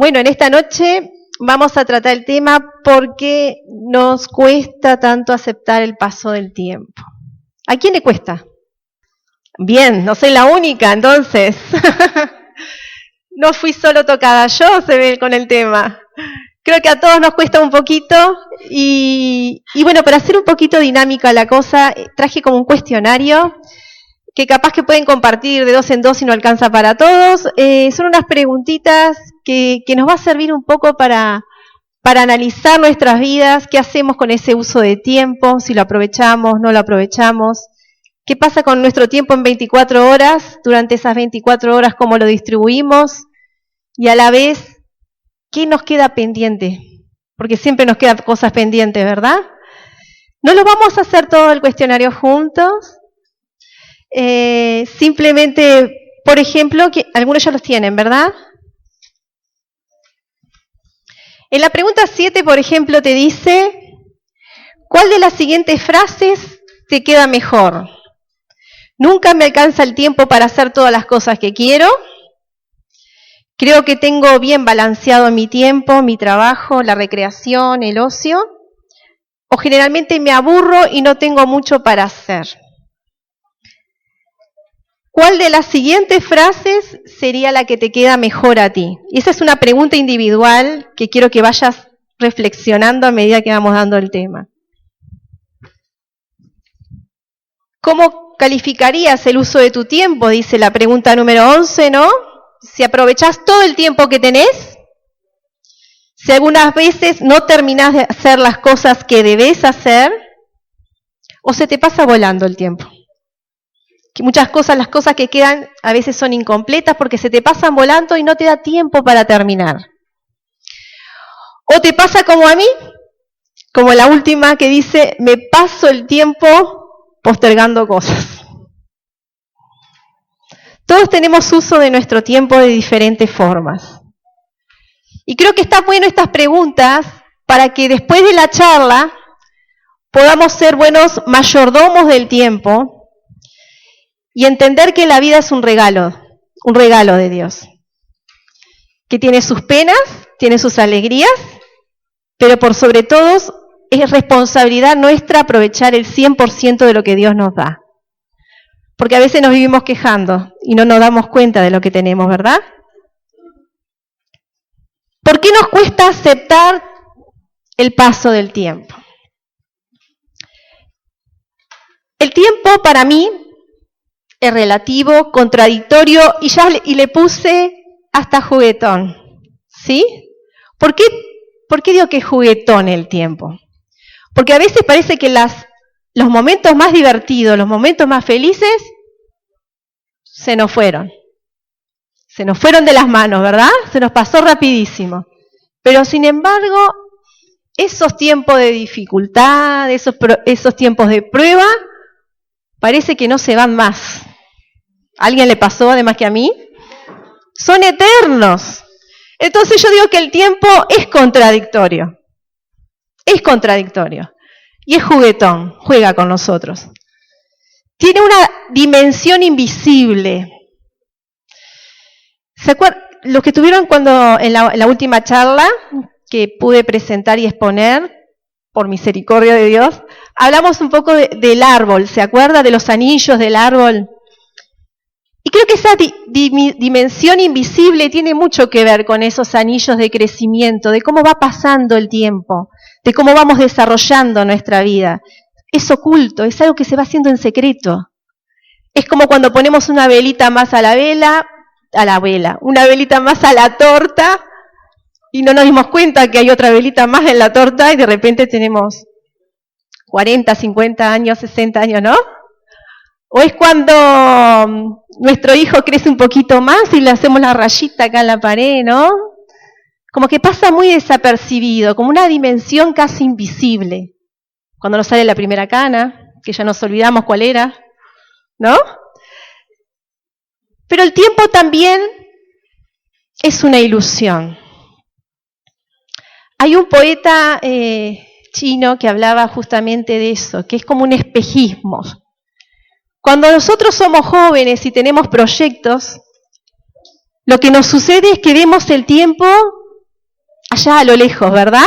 Bueno, en esta noche vamos a tratar el tema ¿por qué nos cuesta tanto aceptar el paso del tiempo? ¿A quién le cuesta? Bien, no soy la única, entonces. No fui solo tocada yo, se ve con el tema. Creo que a todos nos cuesta un poquito y bueno, para hacer un poquito dinámica la cosa, traje como un cuestionario que capaz que pueden compartir de 2 en 2 si no alcanza para todos. Son unas preguntitas que nos va a servir un poco para analizar nuestras vidas, qué hacemos con ese uso de tiempo, si lo aprovechamos, no lo aprovechamos, qué pasa con nuestro tiempo en 24 horas, durante esas 24 horas cómo lo distribuimos y a la vez, ¿qué nos queda pendiente? Porque siempre nos quedan cosas pendientes, ¿verdad? No lo vamos a hacer todo el cuestionario juntos. Simplemente, por ejemplo, que algunos ya los tienen, ¿verdad? En la pregunta 7, por ejemplo, te dice, ¿cuál de las siguientes frases te queda mejor? Nunca me alcanza el tiempo para hacer todas las cosas que quiero. Creo que tengo bien balanceado mi tiempo, mi trabajo, la recreación, el ocio. O generalmente me aburro y no tengo mucho para hacer. ¿Cuál de las siguientes frases sería la que te queda mejor a ti? Y esa es una pregunta individual que quiero que vayas reflexionando a medida que vamos dando el tema. ¿Cómo calificarías el uso de tu tiempo? Dice la pregunta número 11, ¿no? Si aprovechás todo el tiempo que tenés, si algunas veces no terminás de hacer las cosas que debés hacer, o se te pasa volando el tiempo. Que muchas cosas, las cosas que quedan a veces son incompletas porque se te pasan volando y no te da tiempo para terminar. O te pasa como a mí, como la última que dice, me paso el tiempo postergando cosas. Todos tenemos uso de nuestro tiempo de diferentes formas. Y creo que está bueno estas preguntas para que después de la charla podamos ser buenos mayordomos del tiempo y entender que la vida es un regalo de Dios, que tiene sus penas, tiene sus alegrías, pero por sobre todo es responsabilidad nuestra aprovechar el 100% de lo que Dios nos da. Porque a veces nos vivimos quejando y no nos damos cuenta de lo que tenemos, ¿verdad? ¿Por qué nos cuesta aceptar el paso del tiempo? El tiempo para mí es relativo, contradictorio y le puse hasta juguetón, ¿sí? ¿Por qué digo que es juguetón el tiempo? Porque a veces parece que los momentos más divertidos, los momentos más felices, se nos fueron de las manos, ¿verdad? Se nos pasó rapidísimo. Pero sin embargo, esos tiempos de dificultad, esos tiempos de prueba, parece que no se van más. ¿A alguien le pasó además que a mí? Son eternos. Entonces yo digo que el tiempo es contradictorio. Es contradictorio. Y es juguetón, juega con nosotros. Tiene una dimensión invisible. ¿Se acuerdan? Los que estuvieron cuando en la última charla que pude presentar y exponer, por misericordia de Dios, hablamos un poco del árbol, ¿se acuerda? De los anillos del árbol. Y creo que esa dimensión invisible tiene mucho que ver con esos anillos de crecimiento, de cómo va pasando el tiempo, de cómo vamos desarrollando nuestra vida. Es oculto, es algo que se va haciendo en secreto. Es como cuando ponemos una velita más a la vela, una velita más a la torta, y no nos dimos cuenta que hay otra velita más en la torta, y de repente tenemos 40, 50 años, 60 años, ¿no? O es cuando nuestro hijo crece un poquito más y le hacemos la rayita acá en la pared, ¿no? Como que pasa muy desapercibido, como una dimensión casi invisible. Cuando nos sale la primera cana, que ya nos olvidamos cuál era, ¿no? Pero el tiempo también es una ilusión. Hay un poeta chino que hablaba justamente de eso, que es como un espejismo. Cuando nosotros somos jóvenes y tenemos proyectos, lo que nos sucede es que vemos el tiempo allá a lo lejos, ¿verdad?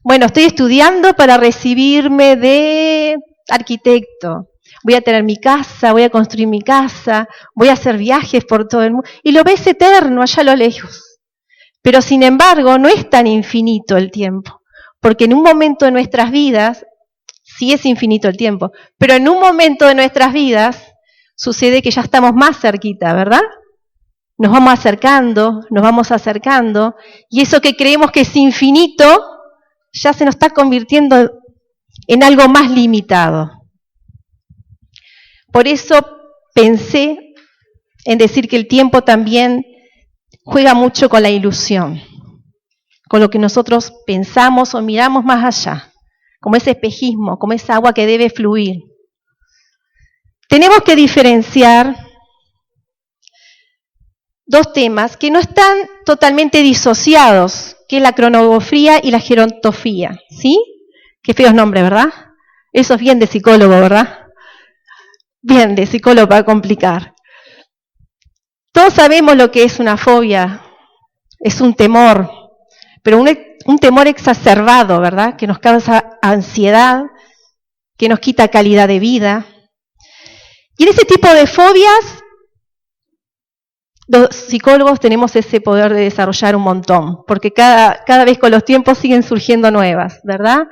Bueno, estoy estudiando para recibirme de arquitecto. Voy a tener mi casa, voy a construir mi casa, voy a hacer viajes por todo el mundo. Y lo ves eterno allá a lo lejos. Pero sin embargo, no es tan infinito el tiempo. Porque en un momento de nuestras vidas, sí es infinito el tiempo, pero en un momento de nuestras vidas sucede que ya estamos más cerquita, ¿verdad? Nos vamos acercando, y eso que creemos que es infinito, ya se nos está convirtiendo en algo más limitado. Por eso pensé en decir que el tiempo también juega mucho con la ilusión, con lo que nosotros pensamos o miramos más allá, como ese espejismo, como esa agua que debe fluir. Tenemos que diferenciar dos temas que no están totalmente disociados, que es la cronografía y la gerontofía, ¿sí? Qué feos nombres, ¿verdad? Eso es bien de psicólogo, ¿verdad? Bien de psicólogo para complicar. Todos sabemos lo que es una fobia, es un temor, pero un temor exacerbado, ¿verdad? Que nos causa ansiedad, que nos quita calidad de vida. Y en ese tipo de fobias, los psicólogos tenemos ese poder de desarrollar un montón, porque cada vez con los tiempos siguen surgiendo nuevas, ¿verdad?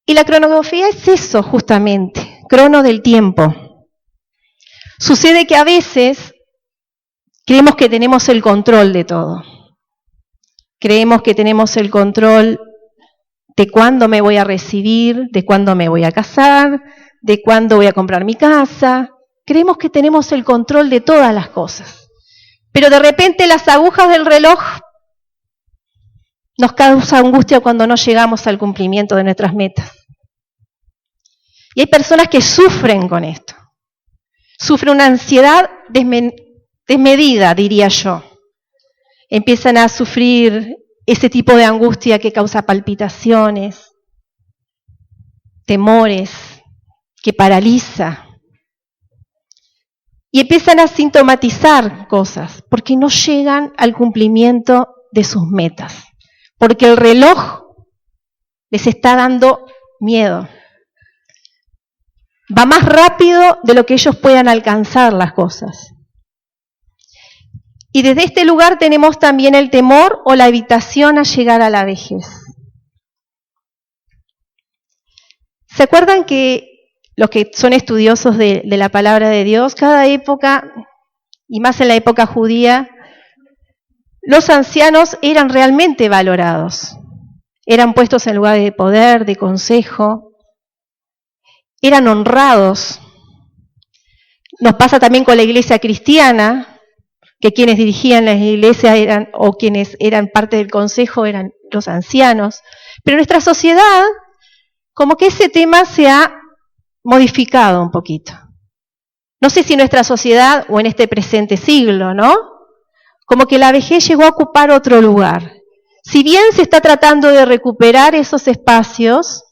Y la cronografía es eso justamente, crono del tiempo. Sucede que a veces creemos que tenemos el control de todo. Creemos que tenemos el control de cuándo me voy a recibir, de cuándo me voy a casar, de cuándo voy a comprar mi casa. Creemos que tenemos el control de todas las cosas. Pero de repente las agujas del reloj nos causa angustia cuando no llegamos al cumplimiento de nuestras metas. Y hay personas que sufren con esto. Sufren una ansiedad desmedida, diría yo. Empiezan a sufrir ese tipo de angustia que causa palpitaciones, temores, que paraliza. Y empiezan a sintomatizar cosas, porque no llegan al cumplimiento de sus metas. Porque el reloj les está dando miedo. Va más rápido de lo que ellos puedan alcanzar las cosas. Y desde este lugar tenemos también el temor o la evitación a llegar a la vejez. ¿Se acuerdan que los que son estudiosos de la palabra de Dios, cada época, y más en la época judía, los ancianos eran realmente valorados? Eran puestos en lugar de poder, de consejo, eran honrados. Nos pasa también con la iglesia cristiana, que quienes dirigían las iglesias eran, o quienes eran parte del consejo eran los ancianos. Pero en nuestra sociedad, como que ese tema se ha modificado un poquito. No sé si en nuestra sociedad o en este presente siglo, ¿no? Como que la vejez llegó a ocupar otro lugar. Si bien se está tratando de recuperar esos espacios,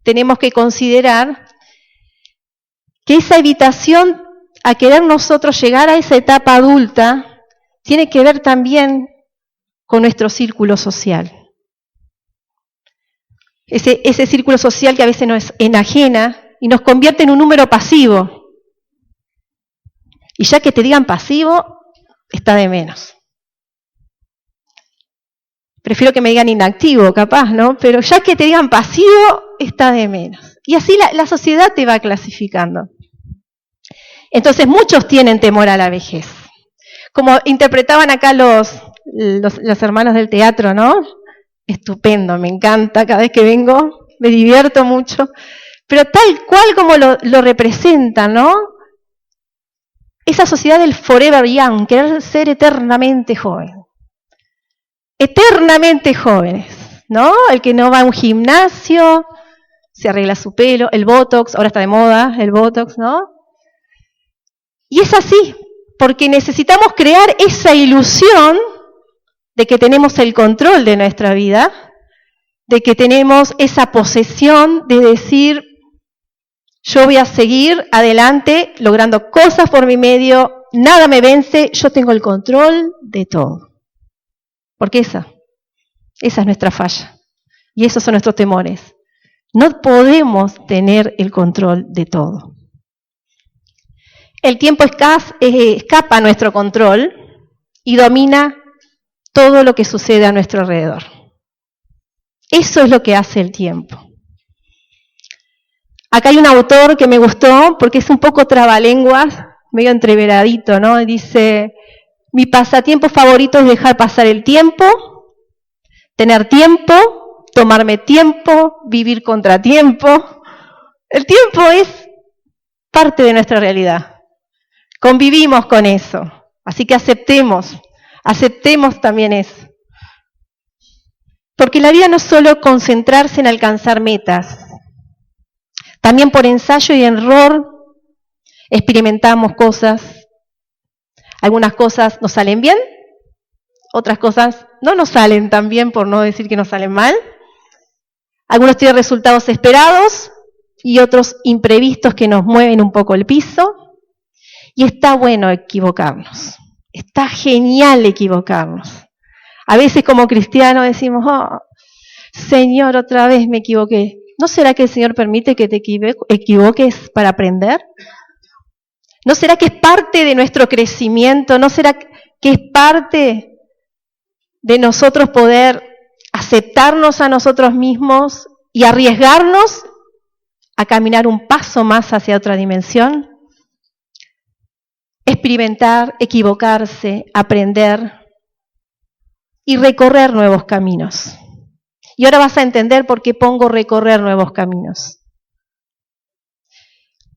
tenemos que considerar que esa evitación a querer nosotros llegar a esa etapa adulta tiene que ver también con nuestro círculo social. Ese círculo social que a veces nos enajena y nos convierte en un número pasivo. Y ya que te digan pasivo, está de menos. Prefiero que me digan inactivo, capaz, ¿no? Pero ya que te digan pasivo, está de menos. Y así la sociedad te va clasificando. Entonces muchos tienen temor a la vejez. Como interpretaban acá los hermanos del teatro, ¿no? Estupendo, me encanta, cada vez que vengo me divierto mucho. Pero tal cual como lo representan, ¿no? Esa sociedad del forever young, querer ser eternamente joven. Eternamente jóvenes, ¿no? El que no va a un gimnasio, se arregla su pelo, el botox, ahora está de moda el botox, ¿no? Y es así, porque necesitamos crear esa ilusión de que tenemos el control de nuestra vida, de que tenemos esa posesión de decir, yo voy a seguir adelante logrando cosas por mi medio, nada me vence, yo tengo el control de todo. Porque esa Esa es nuestra falla. Y esos son nuestros temores. No podemos tener el control de todo. El tiempo escapa a nuestro control y domina todo lo que sucede a nuestro alrededor. Eso es lo que hace el tiempo. Acá hay un autor que me gustó porque es un poco trabalenguas, medio entreveradito, ¿no? Dice, mi pasatiempo favorito es dejar pasar el tiempo, tener tiempo, tomarme tiempo, vivir contratiempo. El tiempo es parte de nuestra realidad. Convivimos con eso. Así que aceptemos también eso. Porque la vida no es solo concentrarse en alcanzar metas. También por ensayo y error experimentamos cosas. Algunas cosas nos salen bien, otras cosas no nos salen tan bien, por no decir que nos salen mal. Algunos tienen resultados esperados y otros imprevistos que nos mueven un poco el piso. Y está bueno equivocarnos. Está genial equivocarnos. A veces como cristianos decimos, oh, Señor, otra vez me equivoqué. ¿No será que el Señor permite que te equivoques para aprender? ¿No será que es parte de nuestro crecimiento? ¿No será que es parte de nosotros poder aceptarnos a nosotros mismos y arriesgarnos a caminar un paso más hacia otra dimensión? Experimentar, equivocarse, aprender y recorrer nuevos caminos. Y ahora vas a entender por qué pongo recorrer nuevos caminos.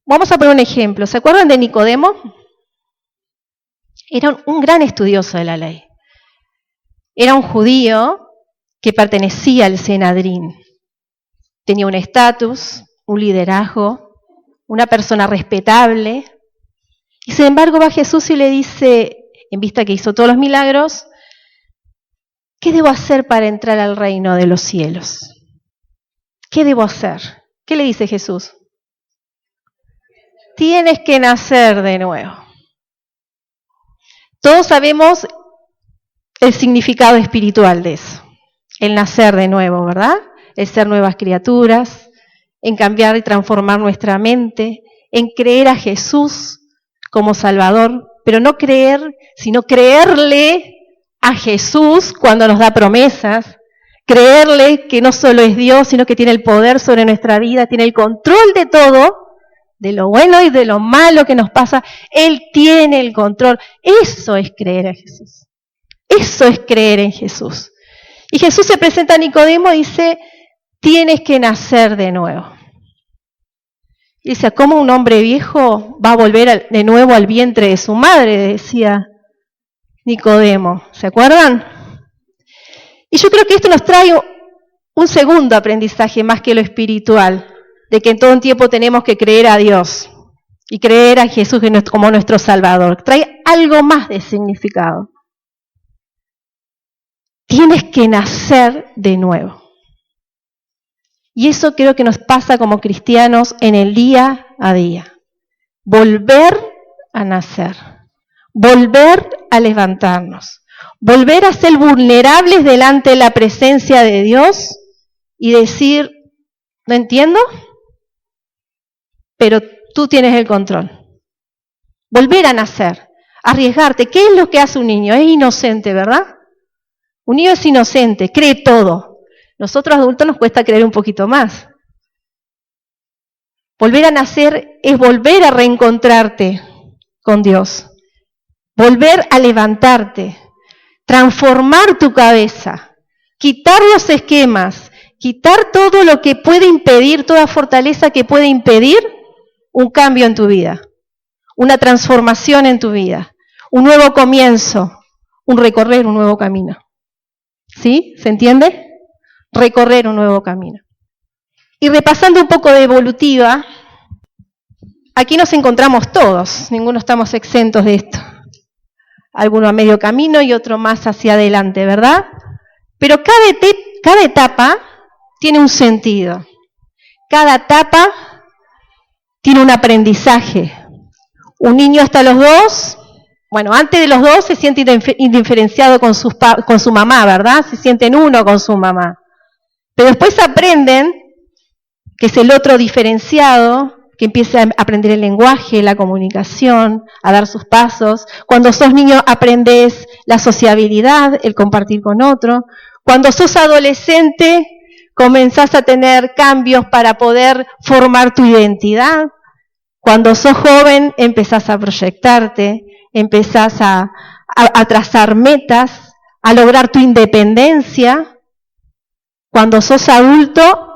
Vamos a poner un ejemplo. ¿Se acuerdan de Nicodemo? Era un gran estudioso de la ley. Era un judío que pertenecía al Sanedrín. Tenía un estatus, un liderazgo, una persona respetable. Y sin embargo va Jesús y le dice, en vista que hizo todos los milagros, ¿qué debo hacer para entrar al reino de los cielos? ¿Qué debo hacer? ¿Qué le dice Jesús? Tienes que nacer de nuevo. Todos sabemos el significado espiritual de eso, el nacer de nuevo, ¿verdad? El ser nuevas criaturas, en cambiar y transformar nuestra mente, en creer a Jesús como Salvador, pero no creer, sino creerle a Jesús cuando nos da promesas, creerle que no solo es Dios, sino que tiene el poder sobre nuestra vida, tiene el control de todo, de lo bueno y de lo malo que nos pasa, Él tiene el control. Eso es creer a Jesús. Eso es creer en Jesús. Y Jesús se presenta a Nicodemo y dice, tienes que nacer de nuevo. Y dice, ¿cómo un hombre viejo va a volver de nuevo al vientre de su madre? Decía Nicodemo. ¿Se acuerdan? Y yo creo que esto nos trae un segundo aprendizaje más que lo espiritual, de que en todo tiempo tenemos que creer a Dios y creer a Jesús como nuestro Salvador. Trae algo más de significado. Tienes que nacer de nuevo. Y eso creo que nos pasa como cristianos en el día a día. Volver a nacer, volver a levantarnos, volver a ser vulnerables delante de la presencia de Dios y decir, no entiendo, pero tú tienes el control. Volver a nacer, arriesgarte. ¿Qué es lo que hace un niño? Es inocente, ¿verdad? Un niño es inocente, cree todo. Nosotros adultos nos cuesta creer un poquito más. Volver a nacer es volver a reencontrarte con Dios. Volver a levantarte, transformar tu cabeza, quitar los esquemas, quitar todo lo que puede impedir, toda fortaleza que puede impedir un cambio en tu vida, una transformación en tu vida, un nuevo comienzo, un recorrer un nuevo camino. ¿Sí? ¿Se entiende? Recorrer un nuevo camino. Y repasando un poco de evolutiva, aquí nos encontramos todos, ninguno estamos exentos de esto. Alguno a medio camino y otro más hacia adelante, ¿verdad? Pero cada etapa tiene un sentido. Cada etapa tiene un aprendizaje. Un niño hasta los 2 Bueno, antes de los dos se siente indiferenciado con su mamá, ¿verdad? Se sienten uno con su mamá. Pero después aprenden que es el otro diferenciado, que empieza a aprender el lenguaje, la comunicación, a dar sus pasos. Cuando sos niño aprendes la sociabilidad, el compartir con otro. Cuando sos adolescente comenzás a tener cambios para poder formar tu identidad. Cuando sos joven empezás a proyectarte, empezás a trazar metas, a lograr tu independencia. Cuando sos adulto,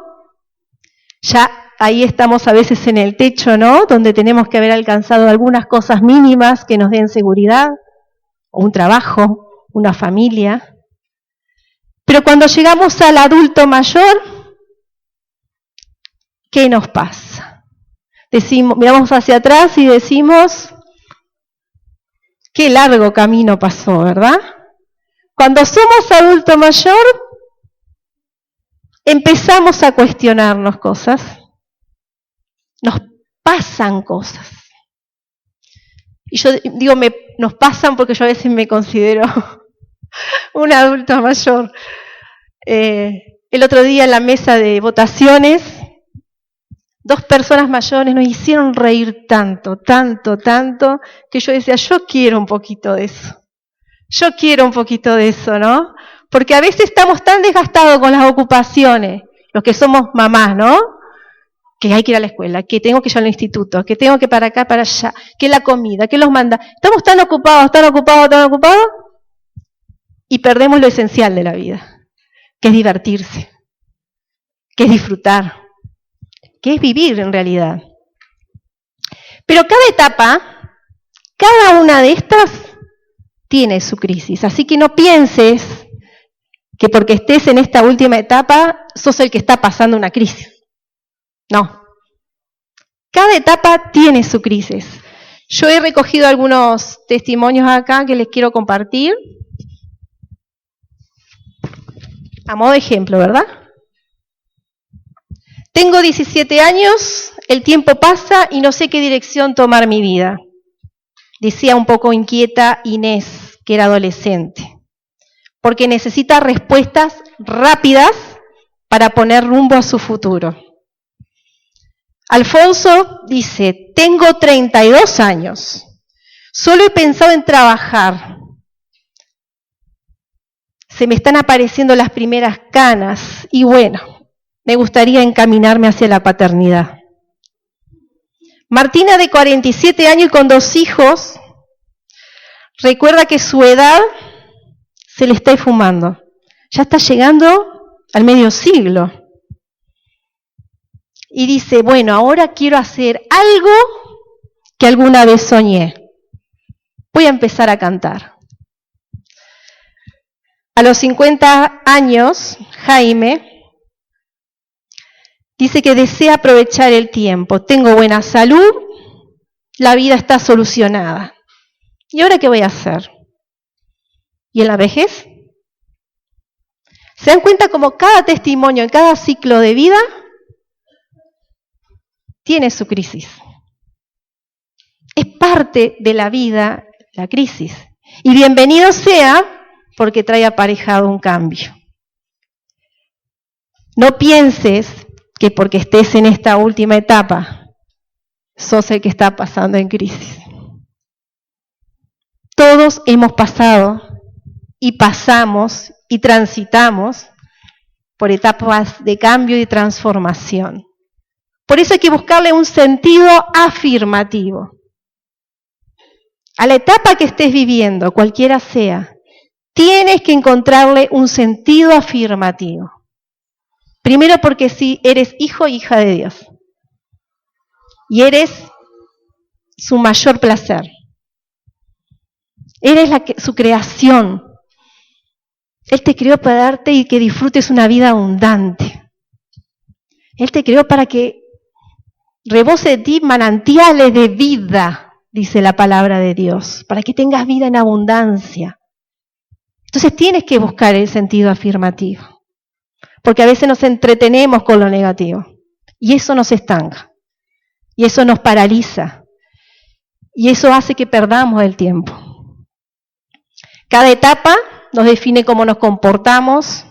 ya ahí estamos a veces en el techo, ¿no? Donde tenemos que haber alcanzado algunas cosas mínimas que nos den seguridad, o un trabajo, una familia. Pero cuando llegamos al adulto mayor, ¿qué nos pasa? Miramos hacia atrás y decimos, qué largo camino pasó, ¿verdad? Cuando somos adulto mayor, empezamos a cuestionarnos cosas, nos pasan cosas. Y yo digo, nos pasan porque yo a veces me considero un adulto mayor. El otro día en la mesa de votaciones, 2 personas mayores nos hicieron reír tanto, que yo decía, yo quiero un poquito de eso. Yo quiero un poquito de eso, ¿no? Porque a veces estamos tan desgastados con las ocupaciones, los que somos mamás, ¿no? Que hay que ir a la escuela, que tengo que ir al instituto, que tengo que para acá, para allá, que la comida, que los manda. Estamos tan ocupados, y perdemos lo esencial de la vida, que es divertirse, que es disfrutar, que es vivir en realidad. Pero cada etapa, cada una de estas, tiene su crisis. Así que no pienses que porque estés en esta última etapa, sos el que está pasando una crisis. No. Cada etapa tiene su crisis. Yo he recogido algunos testimonios acá que les quiero compartir. A modo de ejemplo, ¿verdad? Tengo 17 años, el tiempo pasa y no sé qué dirección tomar mi vida. Decía un poco inquieta Inés, que era adolescente, porque necesita respuestas rápidas para poner rumbo a su futuro. Alfonso dice, tengo 32 años, solo he pensado en trabajar. Se me están apareciendo las primeras canas y bueno, me gustaría encaminarme hacia la paternidad. Martina, de 47 años y con 2 hijos, recuerda que su edad se le está esfumando. Ya está llegando al medio siglo. Y dice, bueno, ahora quiero hacer algo que alguna vez soñé. Voy a empezar a cantar. A los 50 años, Jaime dice que desea aprovechar el tiempo. Tengo buena salud, la vida está solucionada. ¿Y ahora qué voy a hacer? ¿Y en la vejez? ¿Se dan cuenta cómo cada testimonio en cada ciclo de vida tiene su crisis? Es parte de la vida la crisis. Y bienvenido sea porque trae aparejado un cambio. No pienses que porque estés en esta última etapa, sos el que está pasando en crisis. Todos hemos pasado y pasamos y transitamos por etapas de cambio y transformación. Por eso hay que buscarle un sentido afirmativo. A la etapa que estés viviendo, cualquiera sea, tienes que encontrarle un sentido afirmativo. Primero porque si eres hijo o hija de Dios. Y eres su mayor placer. Eres su creación. Él te creó para darte y que disfrutes una vida abundante. Él te creó para que rebose de ti manantiales de vida, dice la palabra de Dios, para que tengas vida en abundancia. Entonces tienes que buscar el sentido afirmativo, porque a veces nos entretenemos con lo negativo, y eso nos estanca, y eso nos paraliza, y eso hace que perdamos el tiempo. Cada etapa nos define cómo nos comportamos,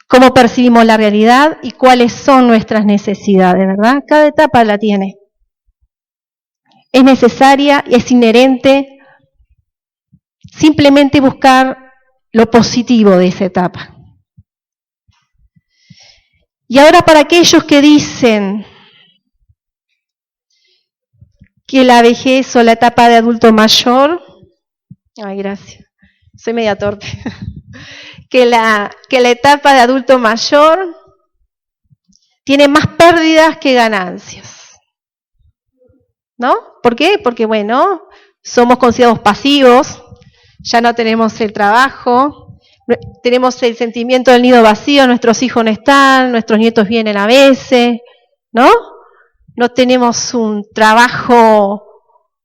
cómo percibimos la realidad y cuáles son nuestras necesidades, ¿verdad? Cada etapa la tiene. Es necesaria y es inherente simplemente buscar lo positivo de esa etapa. Y ahora para aquellos que dicen que la vejez o la etapa de adulto mayor, ay, gracias, soy media torpe, que la etapa de adulto mayor tiene más pérdidas que ganancias, ¿no? ¿Por qué? Porque, bueno, somos considerados pasivos, ya no tenemos el trabajo, tenemos el sentimiento del nido vacío, nuestros hijos no están, nuestros nietos vienen a veces, ¿no? No tenemos un trabajo,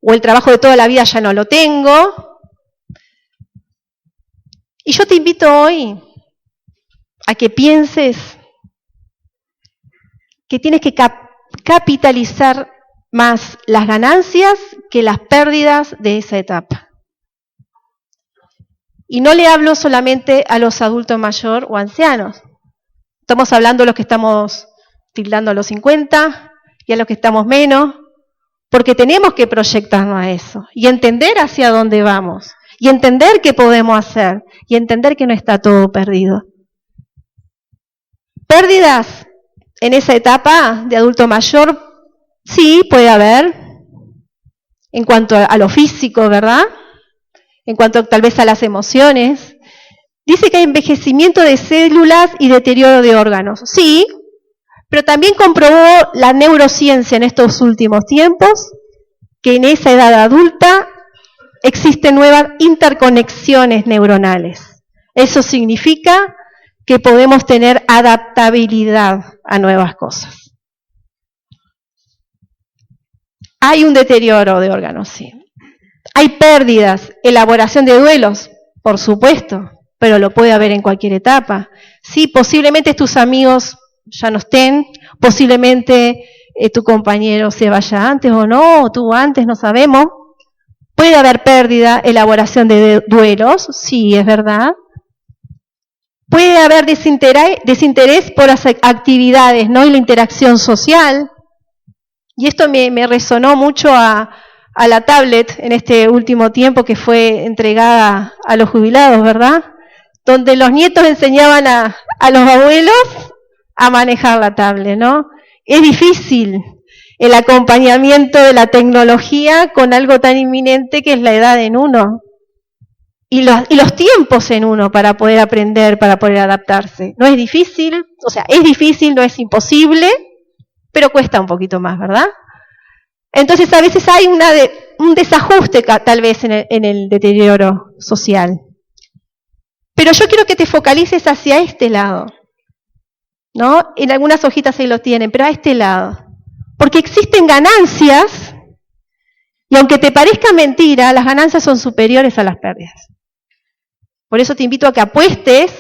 o el trabajo de toda la vida ya no lo tengo. Y yo te invito hoy a que pienses que tienes que capitalizar más las ganancias que las pérdidas de esa etapa. Y no le hablo solamente a los adultos mayores o ancianos. Estamos hablando de los que estamos tildando a los 50 y a los que estamos menos, porque tenemos que proyectarnos a eso y entender hacia dónde vamos, y entender qué podemos hacer, y entender que no está todo perdido. Pérdidas en esa etapa de adulto mayor, sí, puede haber, en cuanto a lo físico, ¿verdad? En cuanto tal vez a las emociones. Dice que hay envejecimiento de células y deterioro de órganos. Sí, pero también comprobó la neurociencia en estos últimos tiempos que en esa edad adulta existen nuevas interconexiones neuronales. Eso significa que podemos tener adaptabilidad a nuevas cosas. Hay un deterioro de órganos, sí. Hay pérdidas, elaboración de duelos, por supuesto, pero lo puede haber en cualquier etapa. Sí, posiblemente tus amigos ya no estén, posiblemente tu compañero se vaya antes o no, o tú antes, no sabemos. Puede haber pérdida, elaboración de duelos, sí, es verdad. Puede haber desinterés por las actividades, ¿no? Y la interacción social. Y esto me resonó mucho a la tablet en este último tiempo que fue entregada a los jubilados, ¿verdad? Donde los nietos enseñaban a los abuelos a manejar la tablet, ¿no? Es difícil el acompañamiento de la tecnología con algo tan inminente que es la edad en uno. Y los tiempos en uno para poder aprender, para poder adaptarse. No es difícil, o sea, es difícil, no es imposible, pero cuesta un poquito más, ¿verdad? Entonces a veces hay un desajuste tal vez en el deterioro social. Pero yo quiero que te focalices hacia este lado, ¿no? En algunas hojitas ahí lo tienen, pero a este lado. Porque existen ganancias, y aunque te parezca mentira, las ganancias son superiores a las pérdidas. Por eso te invito a que apuestes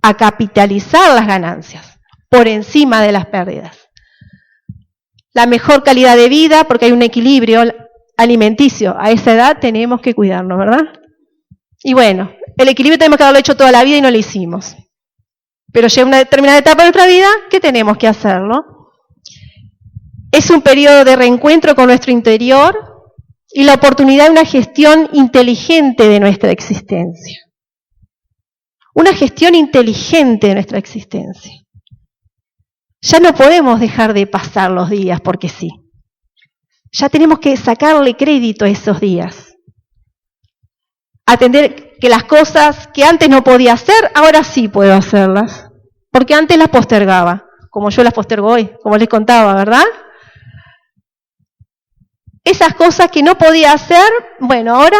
a capitalizar las ganancias por encima de las pérdidas. La mejor calidad de vida, porque hay un equilibrio alimenticio. A esa edad tenemos que cuidarnos, ¿verdad? Y bueno, el equilibrio tenemos que haberlo hecho toda la vida y no lo hicimos. Pero llega una determinada etapa de nuestra vida que tenemos que hacerlo. Es un periodo de reencuentro con nuestro interior y la oportunidad de una gestión inteligente de nuestra existencia. Una gestión inteligente de nuestra existencia. Ya no podemos dejar de pasar los días porque sí. Ya tenemos que sacarle crédito a esos días. Atender que las cosas que antes no podía hacer, ahora sí puedo hacerlas. Porque antes las postergaba, como yo las postergo hoy, como les contaba, ¿verdad? Esas cosas que no podía hacer, bueno, ahora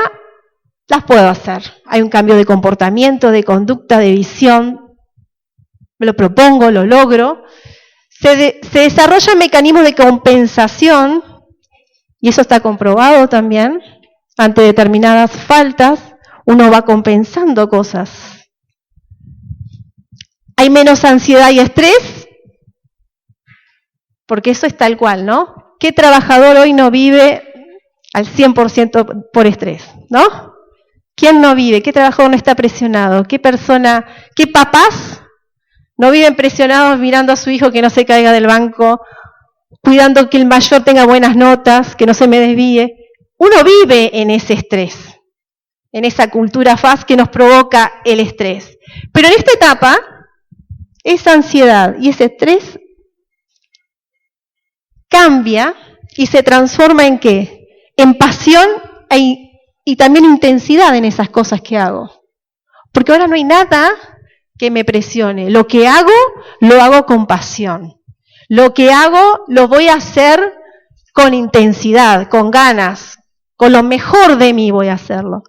las puedo hacer. Hay un cambio de comportamiento, de conducta, de visión. Me lo propongo, lo logro. Se desarrollan mecanismos de compensación, y eso está comprobado también, ante determinadas faltas, uno va compensando cosas. Hay menos ansiedad y estrés, porque eso es tal cual, ¿no? ¿Qué trabajador hoy no vive al 100% por estrés, ¿no? ¿Quién no vive? ¿Qué trabajador no está presionado? ¿Qué persona, qué papás no viven presionados mirando a su hijo que no se caiga del banco, cuidando que el mayor tenga buenas notas, que no se me desvíe? Uno vive en ese estrés, en esa cultura fast que nos provoca el estrés. Pero en esta etapa, esa ansiedad y ese estrés cambia y se transforma ¿en qué? En pasión y también intensidad en esas cosas que hago. Porque ahora no hay nada que me presione. Lo que hago, lo hago con pasión. Lo que hago, lo voy a hacer con intensidad, con ganas, con lo mejor de mí voy a hacerlo.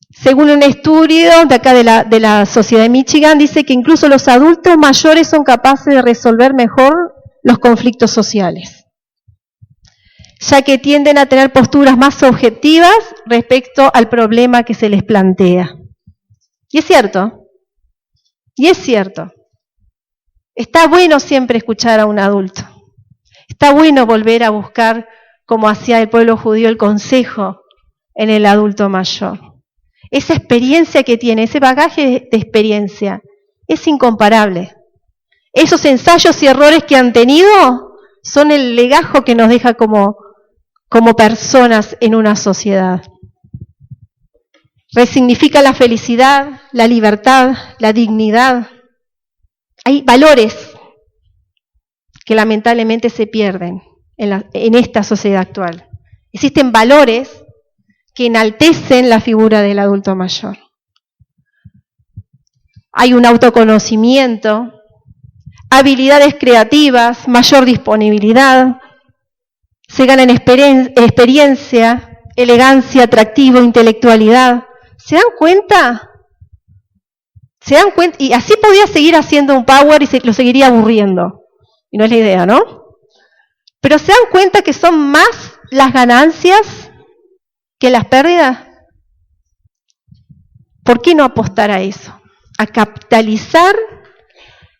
Según un estudio de acá de la Sociedad de Michigan, dice que incluso los adultos mayores son capaces de resolver mejor los conflictos sociales, ya que tienden a tener posturas más objetivas respecto al problema que se les plantea. Y es cierto, está bueno siempre escuchar a un adulto, está bueno volver a buscar, como hacía el pueblo judío, el consejo en el adulto mayor. Esa experiencia que tiene, ese bagaje de experiencia, es incomparable. Esos ensayos y errores que han tenido son el legajo que nos deja como personas en una sociedad. Resignifica la felicidad, la libertad, la dignidad. Hay valores que lamentablemente se pierden en esta sociedad actual. Existen valores que enaltecen la figura del adulto mayor. Hay un autoconocimiento, habilidades creativas, mayor disponibilidad, se gana en experiencia, elegancia, atractivo, intelectualidad. ¿Se dan cuenta? ¿Se dan cuenta? Y así podía seguir haciendo un power y lo seguiría aburriendo. Y no es la idea, ¿no? Pero ¿se dan cuenta que son más las ganancias que las pérdidas? ¿Por qué no apostar a eso? A capitalizar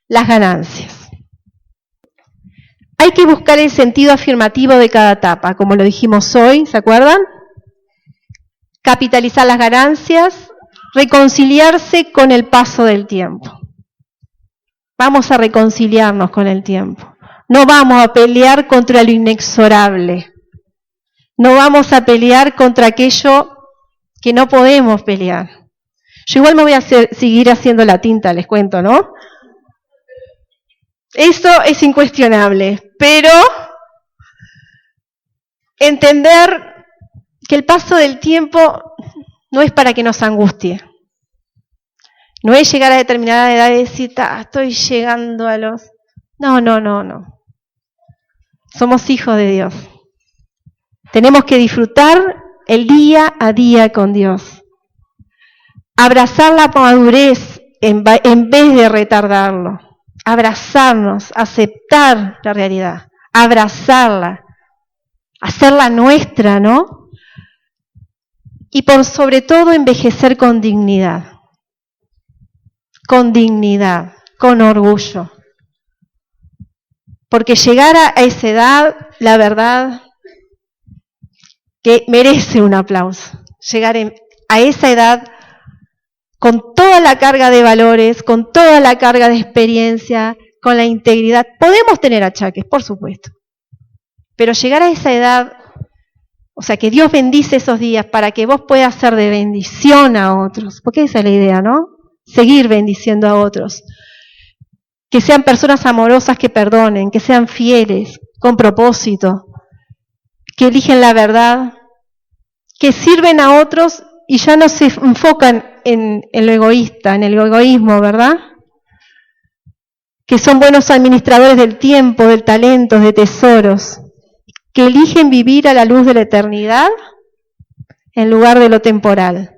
las ganancias. Hay que buscar el sentido afirmativo de cada etapa, como lo dijimos hoy, ¿se acuerdan? Capitalizar las ganancias, reconciliarse con el paso del tiempo. Vamos a reconciliarnos con el tiempo. No vamos a pelear contra lo inexorable. No vamos a pelear contra aquello que no podemos pelear. Yo igual me voy a seguir haciendo la tinta, les cuento, ¿no? Eso es incuestionable, pero entender que el paso del tiempo no es para que nos angustie. No es llegar a determinada edad y decir, estoy llegando a los... No. Somos hijos de Dios. Tenemos que disfrutar el día a día con Dios. Abrazar la madurez en vez de retardarlo. Abrazarnos, aceptar la realidad, abrazarla, hacerla nuestra, ¿no? Y por sobre todo envejecer con dignidad, con orgullo. Porque llegar a esa edad, la verdad, que merece un aplauso. Llegar a esa edad con toda la carga de valores, con toda la carga de experiencia, con la integridad. Podemos tener achaques, por supuesto. Pero llegar a esa edad, o sea, que Dios bendice esos días para que vos puedas ser de bendición a otros. Porque esa es la idea, ¿no? Seguir bendiciendo a otros. Que sean personas amorosas que perdonen, que sean fieles, con propósito, que eligen la verdad, que sirven a otros y ya no se enfocan en lo egoísta, en el egoísmo, ¿verdad? Que son buenos administradores del tiempo, del talento, de tesoros, que eligen vivir a la luz de la eternidad en lugar de lo temporal,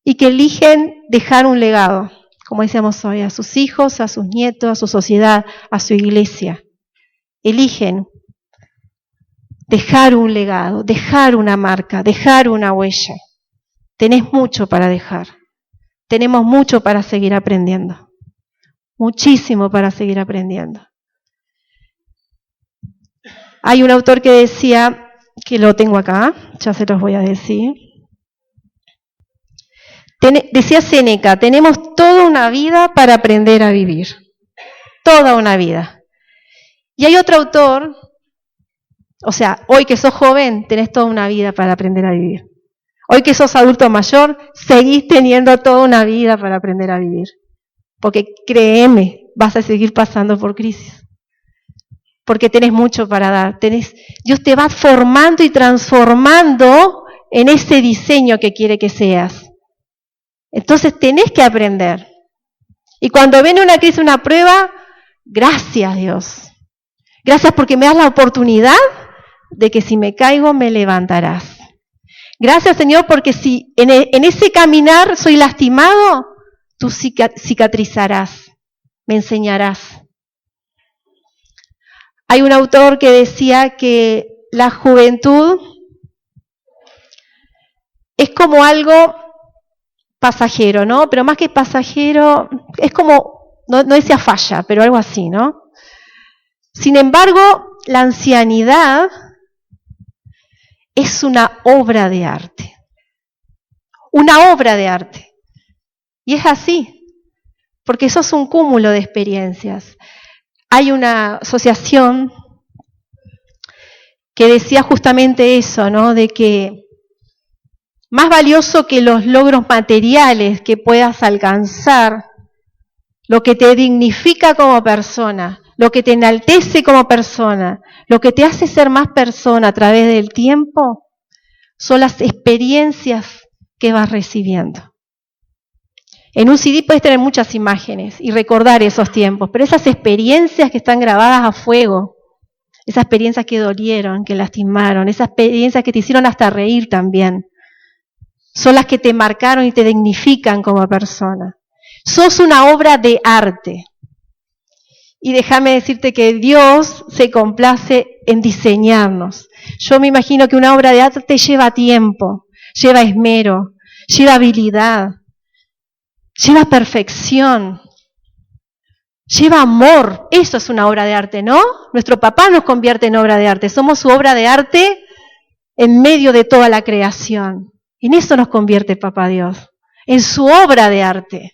y que eligen dejar un legado, como decíamos hoy, a sus hijos, a sus nietos, a su sociedad, a su iglesia. Eligen dejar un legado, dejar una marca, dejar una huella. Tenés mucho para dejar. Tenemos mucho para seguir aprendiendo. Muchísimo para seguir aprendiendo. Hay un autor que decía, que lo tengo acá, ya se los voy a decir. Decía Séneca, tenemos toda una vida para aprender a vivir. Toda una vida. Y hay otro autor, o sea, hoy que sos joven, tenés toda una vida para aprender a vivir. Hoy que sos adulto mayor, seguís teniendo toda una vida para aprender a vivir. Porque créeme, vas a seguir pasando por crisis. Porque tenés mucho para dar. Dios te va formando y transformando en ese diseño que quiere que seas. Entonces tenés que aprender. Y cuando viene una crisis, una prueba, gracias Dios. Gracias porque me das la oportunidad de que si me caigo me levantarás. Gracias Señor porque si en ese caminar soy lastimado, tú cicatrizarás, me enseñarás. Hay un autor que decía que la juventud es como algo pasajero, ¿no? Pero más que pasajero, es como, no decía falla, pero algo así, ¿no? Sin embargo, la ancianidad es una obra de arte. Una obra de arte. Y es así, porque eso es un cúmulo de experiencias. Hay una asociación que decía justamente eso, ¿no? De que más valioso que los logros materiales que puedas alcanzar, lo que te dignifica como persona, lo que te enaltece como persona, lo que te hace ser más persona a través del tiempo, son las experiencias que vas recibiendo. En un CD puedes tener muchas imágenes y recordar esos tiempos, pero esas experiencias que están grabadas a fuego, esas experiencias que dolieron, que lastimaron, esas experiencias que te hicieron hasta reír también, son las que te marcaron y te dignifican como persona. Sos una obra de arte. Y déjame decirte que Dios se complace en diseñarnos. Yo me imagino que una obra de arte lleva tiempo, lleva esmero, lleva habilidad, lleva perfección, lleva amor. Eso es una obra de arte, ¿no? Nuestro papá nos convierte en obra de arte. Somos su obra de arte en medio de toda la creación. En eso nos convierte Papá Dios, en su obra de arte.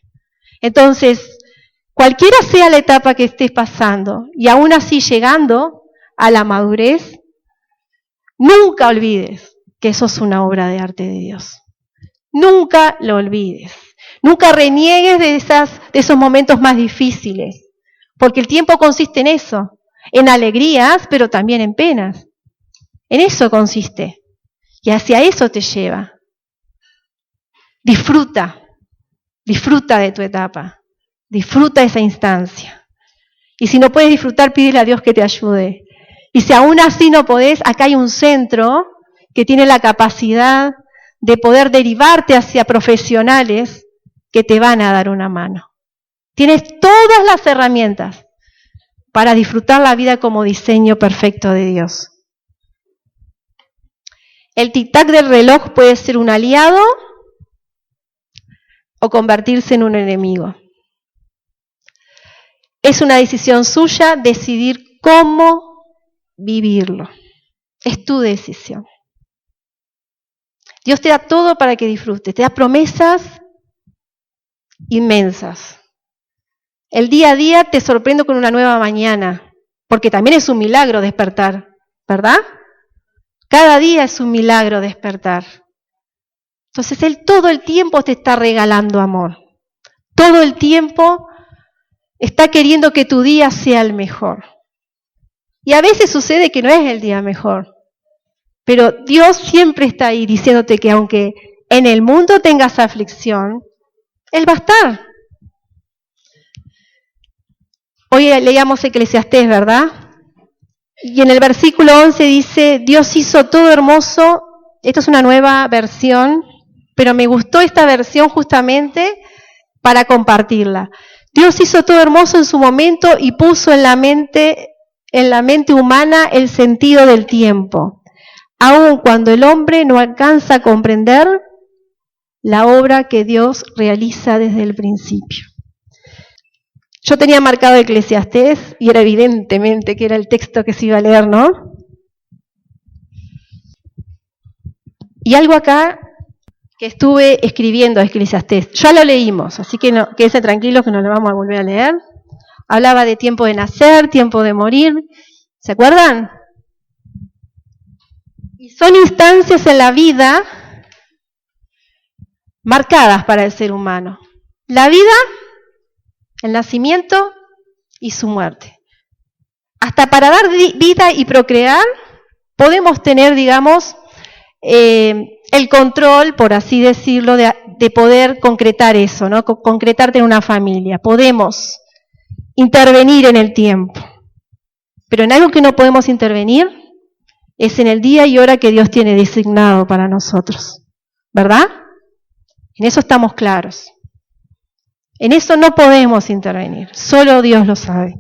Entonces, cualquiera sea la etapa que estés pasando, y aún así llegando a la madurez, nunca olvides que eso es una obra de arte de Dios. Nunca lo olvides. Nunca reniegues de esos momentos más difíciles, porque el tiempo consiste en eso, en alegrías, pero también en penas. En eso consiste, y hacia eso te lleva. Disfruta de tu etapa, disfruta de esa instancia. Y si no puedes disfrutar, pídele a Dios que te ayude. Y si aún así no podés, acá hay un centro que tiene la capacidad de poder derivarte hacia profesionales que te van a dar una mano. Tienes todas las herramientas para disfrutar la vida como diseño perfecto de Dios. El tic-tac del reloj puede ser un aliado o convertirse en un enemigo. Es una decisión suya decidir cómo vivirlo. Es tu decisión. Dios te da todo para que disfrutes, te da promesas inmensas. El día a día te sorprendo con una nueva mañana, porque también es un milagro despertar, ¿verdad? Cada día es un milagro despertar. Entonces Él todo el tiempo te está regalando amor. Todo el tiempo está queriendo que tu día sea el mejor. Y a veces sucede que no es el día mejor. Pero Dios siempre está ahí diciéndote que aunque en el mundo tengas aflicción, Él va a estar. Hoy leíamos Eclesiastés, ¿verdad? Y en el versículo 11 dice, Dios hizo todo hermoso. Esto es una nueva versión, pero me gustó esta versión justamente para compartirla. Dios hizo todo hermoso en su momento y puso en la mente humana el sentido del tiempo, aun cuando el hombre no alcanza a comprender la obra que Dios realiza desde el principio. Yo tenía marcado Eclesiastés y era evidentemente que era el texto que se iba a leer, ¿no? Y algo acá que estuve escribiendo Eclesiastés. Ya lo leímos, así que quédense tranquilos que no lo vamos a volver a leer. Hablaba de tiempo de nacer, tiempo de morir. ¿Se acuerdan? Y son instancias en la vida marcadas para el ser humano. La vida, el nacimiento y su muerte. Hasta para dar vida y procrear, podemos tener, digamos, el control, por así decirlo, de poder concretar eso, ¿no? Concretar tener una familia. Podemos intervenir en el tiempo. Pero en algo que no podemos intervenir es en el día y hora que Dios tiene designado para nosotros. ¿Verdad? En eso estamos claros. En eso no podemos intervenir. Solo Dios lo sabe.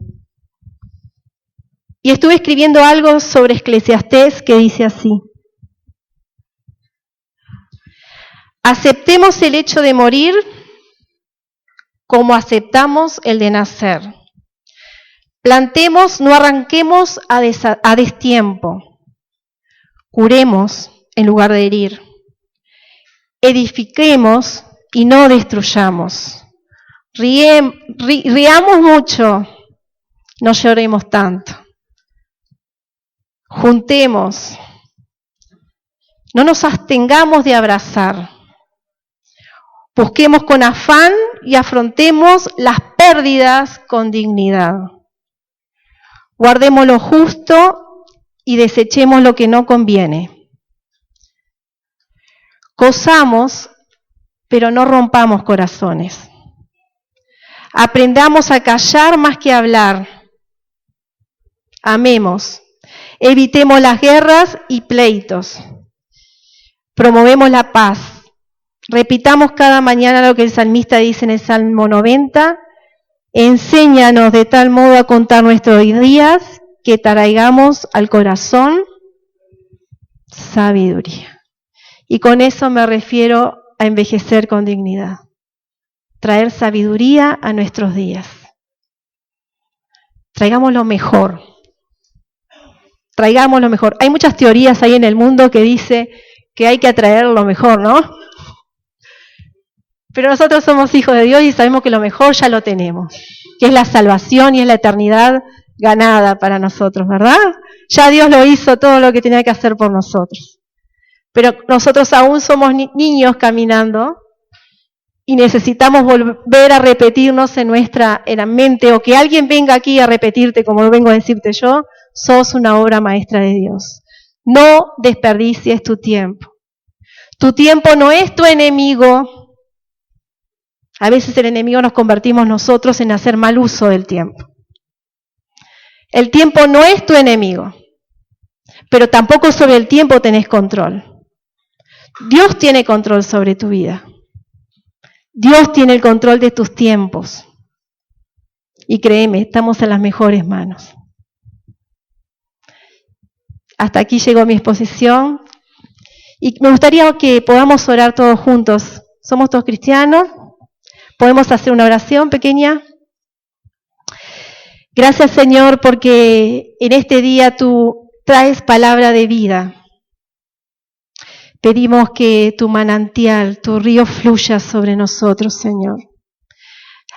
Y estuve escribiendo algo sobre Eclesiastés que dice así: aceptemos el hecho de morir como aceptamos el de nacer. Plantemos, no arranquemos a destiempo. Curemos en lugar de herir. Edifiquemos y no destruyamos. Riamos mucho, no lloremos tanto. Juntemos, no nos abstengamos de abrazar. Busquemos con afán y afrontemos las pérdidas con dignidad. Guardemos lo justo y desechemos lo que no conviene. Cosamos, pero no rompamos corazones. Aprendamos a callar más que a hablar. Amemos. Evitemos las guerras y pleitos. Promovemos la paz. Repitamos cada mañana lo que el salmista dice en el Salmo 90. Enséñanos de tal modo a contar nuestros días que traigamos al corazón sabiduría. Y con eso me refiero a envejecer con dignidad. Traer sabiduría a nuestros días. Traigamos lo mejor. Traigamos lo mejor. Hay muchas teorías ahí en el mundo que dice que hay que atraer lo mejor, ¿no? Pero nosotros somos hijos de Dios y sabemos que lo mejor ya lo tenemos, que es la salvación y es la eternidad ganada para nosotros, ¿verdad? Ya Dios lo hizo todo lo que tenía que hacer por nosotros. Pero nosotros aún somos niños caminando y necesitamos volver a repetirnos en la mente, o que alguien venga aquí a repetirte, como lo vengo a decirte yo, sos una obra maestra de Dios. No desperdicies tu tiempo. Tu tiempo no es tu enemigo. A veces el enemigo nos convertimos nosotros en hacer mal uso del tiempo. El tiempo no es tu enemigo, pero tampoco sobre el tiempo tenés control. Dios tiene control sobre tu vida. Dios tiene el control de tus tiempos. Y créeme, estamos en las mejores manos. Hasta aquí llegó mi exposición. Y me gustaría que podamos orar todos juntos. Somos todos cristianos. ¿Podemos hacer una oración pequeña? Gracias, Señor, porque en este día tú traes palabra de vida. Pedimos que tu manantial, tu río fluya sobre nosotros, Señor.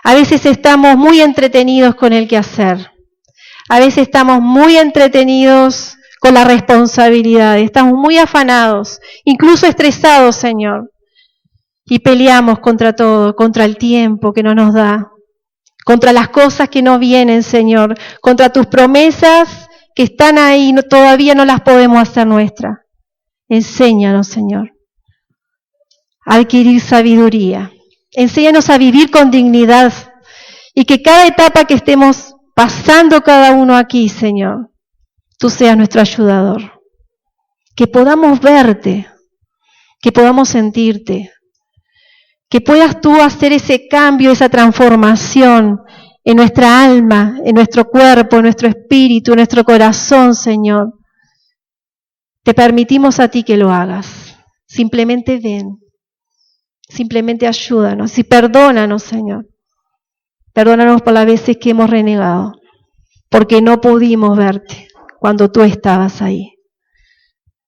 A veces estamos muy entretenidos con el quehacer. A veces estamos muy entretenidos con la responsabilidad. Estamos muy afanados, incluso estresados, Señor. Y peleamos contra todo, contra el tiempo que no nos da, contra las cosas que no vienen, Señor, contra tus promesas que están ahí, todavía no las podemos hacer nuestras. Enséñanos, Señor, a adquirir sabiduría. Enséñanos a vivir con dignidad y que cada etapa que estemos pasando cada uno aquí, Señor, tú seas nuestro ayudador. Que podamos verte, que podamos sentirte, que puedas tú hacer ese cambio, esa transformación en nuestra alma, en nuestro cuerpo, en nuestro espíritu, en nuestro corazón, Señor. Te permitimos a ti que lo hagas. Simplemente ven. Simplemente ayúdanos y perdónanos, Señor. Perdónanos por las veces que hemos renegado, porque no pudimos verte cuando tú estabas ahí.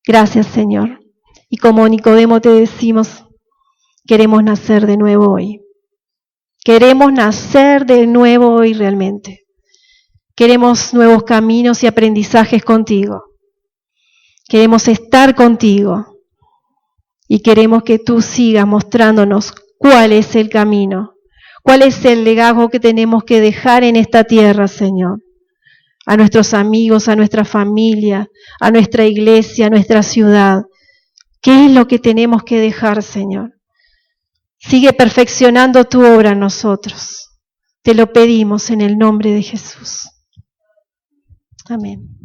Gracias, Señor. Y como Nicodemo te decimos, Queremos nacer de nuevo hoy. Queremos nacer de nuevo hoy realmente. Queremos nuevos caminos y aprendizajes contigo. Queremos estar contigo. Y queremos que tú sigas mostrándonos cuál es el camino, cuál es el legado que tenemos que dejar en esta tierra, Señor. A nuestros amigos, a nuestra familia, a nuestra iglesia, a nuestra ciudad. ¿Qué es lo que tenemos que dejar, Señor? Sigue perfeccionando tu obra en nosotros. Te lo pedimos en el nombre de Jesús. Amén.